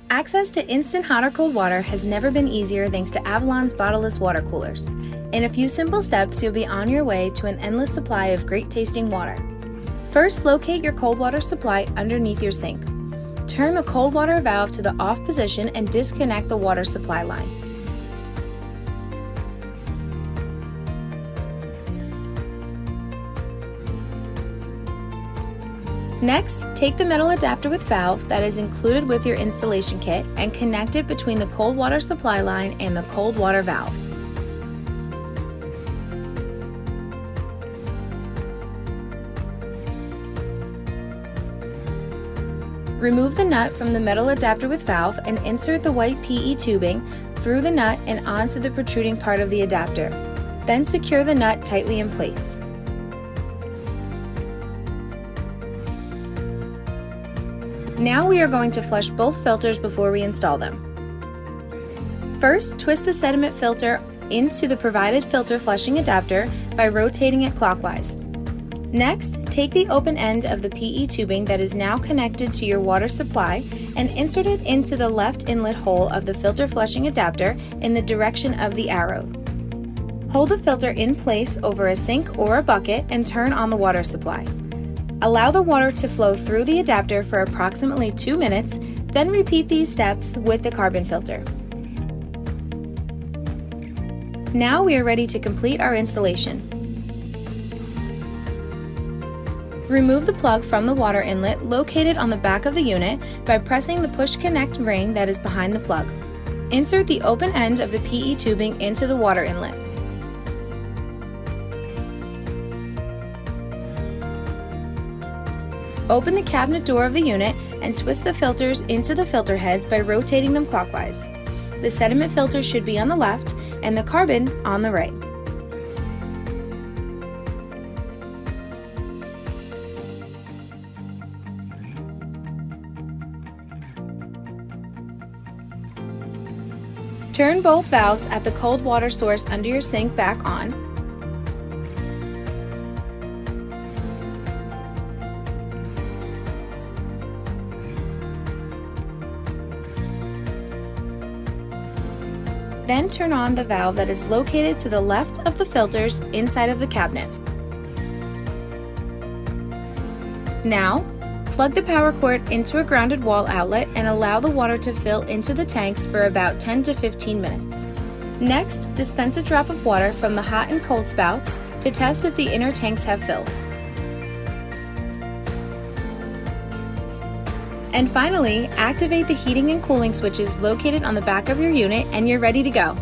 Access to instant hot or cold water has never been easier thanks to Avalon's bottleless water coolers. In a few simple steps, you'll be on your way to an endless supply of great tasting water. First, locate your cold water supply underneath your sink. Turn the cold water valve to the off position and disconnect the water supply line. Next, take the metal adapter with valve that is included with your installation kit and connect it between the cold water supply line and the cold water valve. Remove the nut from the metal adapter with valve and insert the white PE tubing through the nut and onto the protruding part of the adapter. Then secure the nut tightly in place. Now we are going to flush both filters before we install them. First, twist the sediment filter into the provided filter flushing adapter by rotating it clockwise. Next, take the open end of the PE tubing that is now connected to your water supply and insert it into the left inlet hole of the filter flushing adapter in the direction of the arrow. Hold the filter in place over a sink or a bucket and turn on the water supply. Allow the water to flow through the adapter for approximately 2 minutes, then repeat these steps with the carbon filter. Now we are ready to complete our installation. Remove the plug from the water inlet located on the back of the unit by pressing the push connect ring that is behind the plug. Insert the open end of the PE tubing into the water inlet. Open the cabinet door of the unit and twist the filters into the filter heads by rotating them clockwise. The sediment filter should be on the left and the carbon on the right. Turn both valves at the cold water source under your sink back on. Then turn on the valve that is located to the left of the filters inside of the cabinet. Now, plug the power cord into a grounded wall outlet and allow the water to fill into the tanks for about 10 to 15 minutes. Next, dispense a drop of water from the hot and cold spouts to test if the inner tanks have filled. And finally, activate the heating and cooling switches located on the back of your unit and you're ready to go.